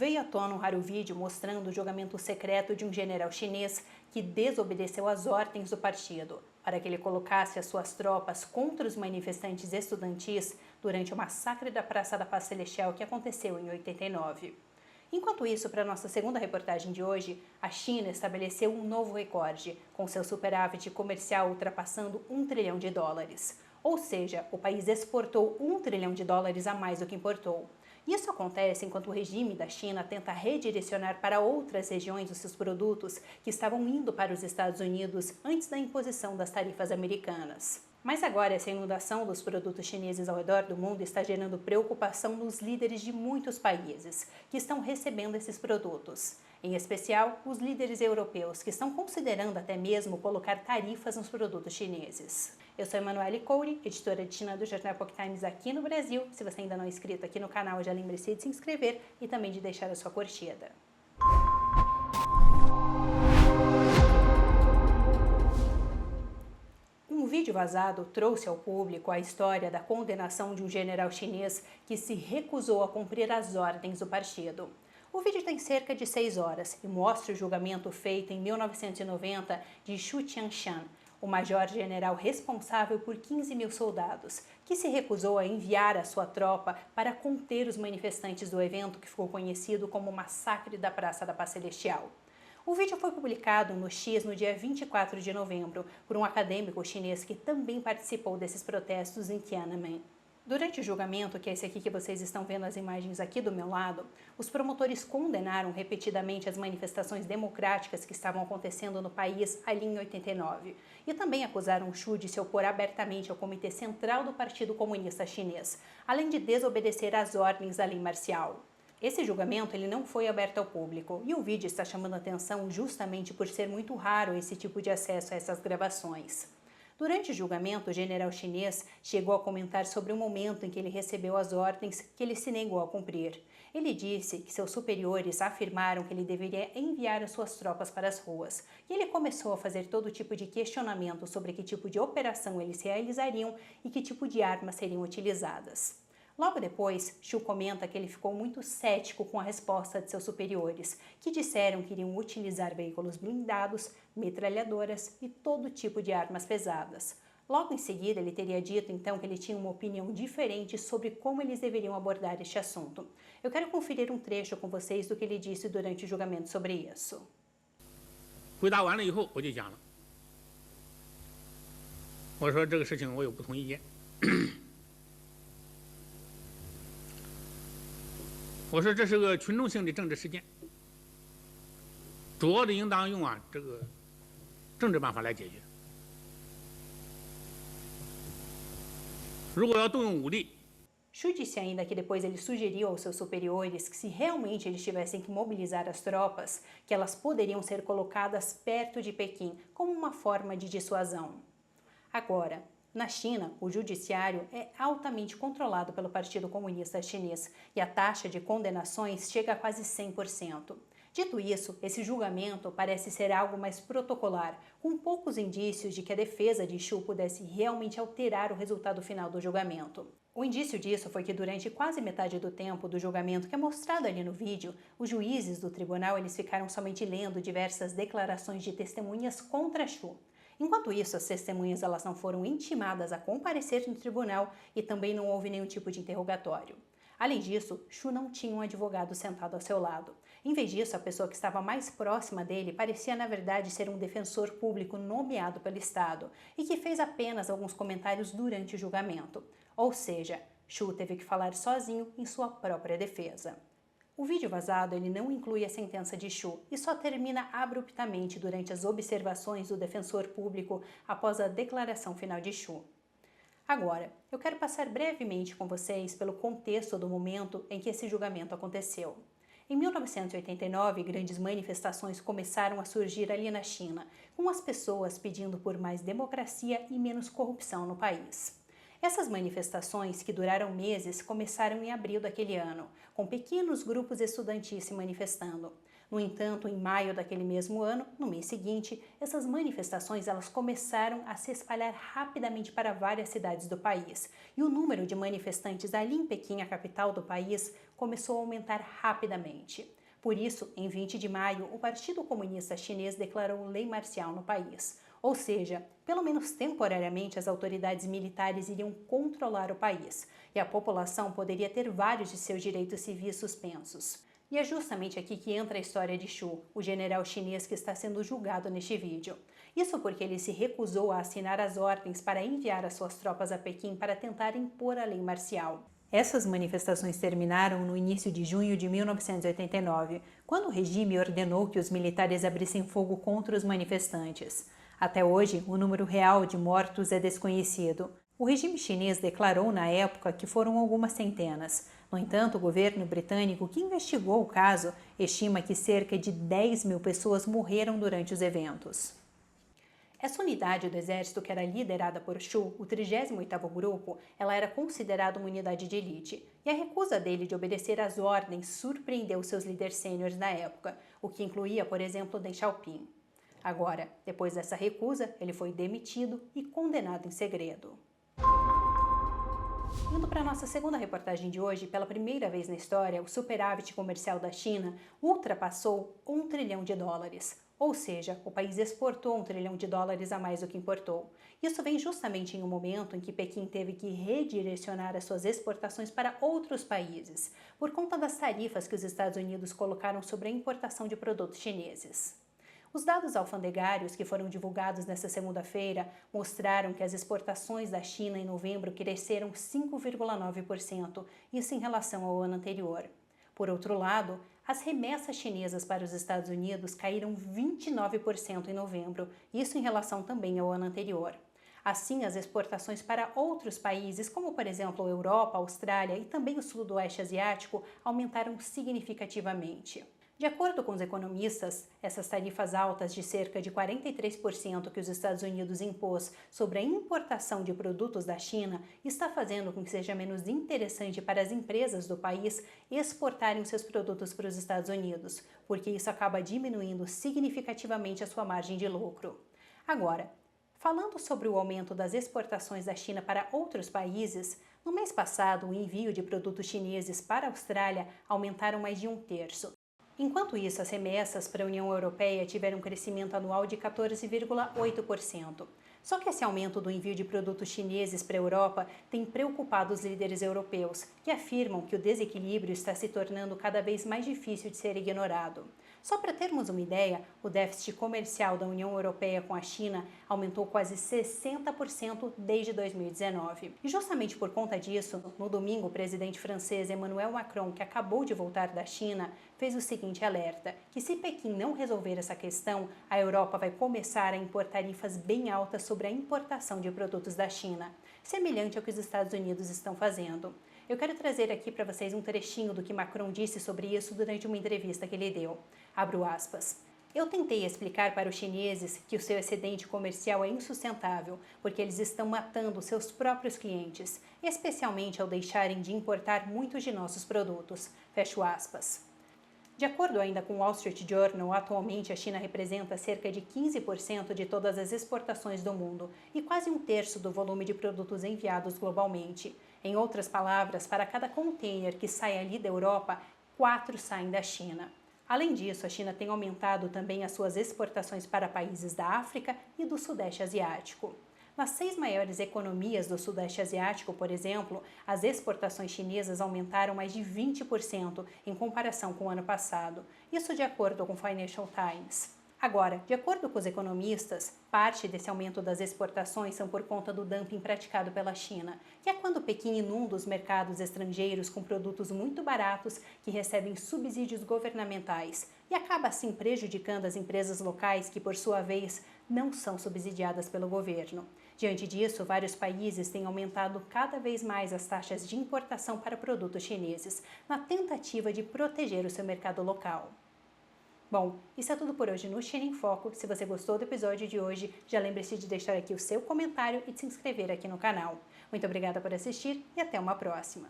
veio à tona um raro vídeo mostrando o julgamento secreto de um general chinês que desobedeceu às ordens do partido para que ele colocasse as suas tropas contra os manifestantes estudantis durante o massacre da Praça da Paz Celestial que aconteceu em 89. Enquanto isso, para nossa segunda reportagem de hoje, a China estabeleceu um novo recorde, com seu superávit comercial ultrapassando US$ 1 trilhão. Ou seja, o país exportou US$ 1 trilhão a mais do que importou. Isso acontece enquanto o regime da China tenta redirecionar para outras regiões os seus produtos que estavam indo para os Estados Unidos antes da imposição das tarifas americanas. Mas agora essa inundação dos produtos chineses ao redor do mundo está gerando preocupação nos líderes de muitos países que estão recebendo esses produtos. Em especial, os líderes europeus, que estão considerando até mesmo colocar tarifas nos produtos chineses. Eu sou Emanuele Couri, editora de China do jornal Epoch Times aqui no Brasil. Se você ainda não é inscrito aqui no canal, já lembre-se de se inscrever e também de deixar a sua curtida. Um vídeo vazado trouxe ao público a história da condenação de um general chinês que se recusou a cumprir as ordens do partido. O vídeo tem cerca de 6 horas e mostra o julgamento feito em 1990 de Xu Tianshan, o major-general responsável por 15 mil soldados, que se recusou a enviar a sua tropa para conter os manifestantes do evento que ficou conhecido como Massacre da Praça da Paz Celestial. O vídeo foi publicado no X no dia 24 de novembro por um acadêmico chinês que também participou desses protestos em Tiananmen. Durante o julgamento, que é esse aqui que vocês estão vendo as imagens aqui do meu lado, os promotores condenaram repetidamente as manifestações democráticas que estavam acontecendo no país ali em 89 e também acusaram Xu de se opor abertamente ao Comitê Central do Partido Comunista Chinês, além de desobedecer às ordens da lei marcial. Esse julgamento ele não foi aberto ao público e o vídeo está chamando a atenção justamente por ser muito raro esse tipo de acesso a essas gravações. Durante o julgamento, o general chinês chegou a comentar sobre o momento em que ele recebeu as ordens que ele se negou a cumprir. Ele disse que seus superiores afirmaram que ele deveria enviar as suas tropas para as ruas, e ele começou a fazer todo tipo de questionamento sobre que tipo de operação eles realizariam e que tipo de armas seriam utilizadas. Logo depois, Xu comenta que ele ficou muito cético com a resposta de seus superiores, que disseram que iriam utilizar veículos blindados, metralhadoras e todo tipo de armas pesadas. Logo em seguida, ele teria dito então que ele tinha uma opinião diferente sobre como eles deveriam abordar este assunto. Eu quero conferir um trecho com vocês do que ele disse durante o julgamento sobre isso. 回答完了以后，我就讲了，我说这个事情我有不同意见。我说这是个群众性的政治事件，主要的应当用这个政治办法来解决。如果要动用武力， Xu disse ainda que depois ele sugeriu aos seus superiores que se realmente eles tivessem que mobilizar as tropas, que elas poderiam ser colocadas perto de Pequim como uma forma de dissuasão. Agora, na China, o judiciário é altamente controlado pelo Partido Comunista Chinês e a taxa de condenações chega a quase 100%. Dito isso, esse julgamento parece ser algo mais protocolar, com poucos indícios de que a defesa de Xu pudesse realmente alterar o resultado final do julgamento. O indício disso foi que durante quase metade do tempo do julgamento que é mostrado ali no vídeo, os juízes do tribunal eles ficaram somente lendo diversas declarações de testemunhas contra Xu. Enquanto isso, as testemunhas elas não foram intimadas a comparecer no tribunal e também não houve nenhum tipo de interrogatório. Além disso, Xu não tinha um advogado sentado ao seu lado. Em vez disso, a pessoa que estava mais próxima dele parecia, na verdade, ser um defensor público nomeado pelo Estado e que fez apenas alguns comentários durante o julgamento. Ou seja, Xu teve que falar sozinho em sua própria defesa. O vídeo vazado ele não inclui a sentença de Xu e só termina abruptamente durante as observações do defensor público após a declaração final de Xu. Agora, eu quero passar brevemente com vocês pelo contexto do momento em que esse julgamento aconteceu. Em 1989, grandes manifestações começaram a surgir ali na China, com as pessoas pedindo por mais democracia e menos corrupção no país. Essas manifestações, que duraram meses, começaram em abril daquele ano, com pequenos grupos estudantis se manifestando. No entanto, em maio daquele mesmo ano, no mês seguinte, essas manifestações elas começaram a se espalhar rapidamente para várias cidades do país, e o número de manifestantes ali em Pequim, a capital do país, começou a aumentar rapidamente. Por isso, em 20 de maio, o Partido Comunista Chinês declarou lei marcial no país. Ou seja, pelo menos temporariamente, as autoridades militares iriam controlar o país e a população poderia ter vários de seus direitos civis suspensos. E é justamente aqui que entra a história de Xu, o general chinês que está sendo julgado neste vídeo. Isso porque ele se recusou a assinar as ordens para enviar as suas tropas a Pequim para tentar impor a lei marcial. Essas manifestações terminaram no início de junho de 1989, quando o regime ordenou que os militares abrissem fogo contra os manifestantes. Até hoje, o número real de mortos é desconhecido. O regime chinês declarou na época que foram algumas centenas. No entanto, o governo britânico, que investigou o caso, estima que cerca de 10 mil pessoas morreram durante os eventos. Essa unidade do exército, que era liderada por Xu, o 38º grupo, ela era considerada uma unidade de elite, e a recusa dele de obedecer às ordens surpreendeu seus líderes sêniores na época, o que incluía, por exemplo, Deng Xiaoping. Agora, depois dessa recusa, ele foi demitido e condenado em segredo. Indo para a nossa segunda reportagem de hoje, pela primeira vez na história, o superávit comercial da China ultrapassou $1 trilhão. Ou seja, o país exportou $1 trilhão a mais do que importou. Isso vem justamente em um momento em que Pequim teve que redirecionar as suas exportações para outros países, por conta das tarifas que os Estados Unidos colocaram sobre a importação de produtos chineses. Os dados alfandegários que foram divulgados nesta segunda-feira mostraram que as exportações da China em novembro cresceram 5,9%, isso em relação ao ano anterior. Por outro lado, as remessas chinesas para os Estados Unidos caíram 29% em novembro, isso em relação também ao ano anterior. Assim, as exportações para outros países, como por exemplo a Europa, a Austrália e também o Sudoeste Asiático, aumentaram significativamente. De acordo com os economistas, essas tarifas altas de cerca de 43% que os Estados Unidos impôs sobre a importação de produtos da China está fazendo com que seja menos interessante para as empresas do país exportarem seus produtos para os Estados Unidos, porque isso acaba diminuindo significativamente a sua margem de lucro. Agora, falando sobre o aumento das exportações da China para outros países, no mês passado o envio de produtos chineses para a Austrália aumentaram mais de 1/3. Enquanto isso, as remessas para a União Europeia tiveram um crescimento anual de 14,8%. Só que esse aumento do envio de produtos chineses para a Europa tem preocupado os líderes europeus, que afirmam que o desequilíbrio está se tornando cada vez mais difícil de ser ignorado. Só para termos uma ideia, o déficit comercial da União Europeia com a China aumentou quase 60% desde 2019. E justamente por conta disso, no domingo, o presidente francês Emmanuel Macron, que acabou de voltar da China, fez o seguinte alerta, que se Pequim não resolver essa questão, a Europa vai começar a impor tarifas bem altas sobre a importação de produtos da China, semelhante ao que os Estados Unidos estão fazendo. Eu quero trazer aqui para vocês um trechinho do que Macron disse sobre isso durante uma entrevista que ele deu. Abro aspas. Eu tentei explicar para os chineses que o seu excedente comercial é insustentável, porque eles estão matando seus próprios clientes, especialmente ao deixarem de importar muitos de nossos produtos. Fecho aspas. De acordo ainda com o Wall Street Journal, atualmente a China representa cerca de 15% de todas as exportações do mundo e quase 1/3 do volume de produtos enviados globalmente. Em outras palavras, para cada container que sai ali da Europa, 4 saem da China. Além disso, a China tem aumentado também as suas exportações para países da África e do Sudeste Asiático. Nas 6 maiores economias do Sudeste Asiático, por exemplo, as exportações chinesas aumentaram mais de 20% em comparação com o ano passado, isso de acordo com o Financial Times. Agora, de acordo com os economistas, parte desse aumento das exportações são por conta do dumping praticado pela China, que é quando Pequim inunda os mercados estrangeiros com produtos muito baratos que recebem subsídios governamentais e acaba assim prejudicando as empresas locais que, por sua vez, não são subsidiadas pelo governo. Diante disso, vários países têm aumentado cada vez mais as taxas de importação para produtos chineses, na tentativa de proteger o seu mercado local. Bom, isso é tudo por hoje no China em Foco. Se você gostou do episódio de hoje, já lembre-se de deixar aqui o seu comentário e de se inscrever aqui no canal. Muito obrigada por assistir e até uma próxima!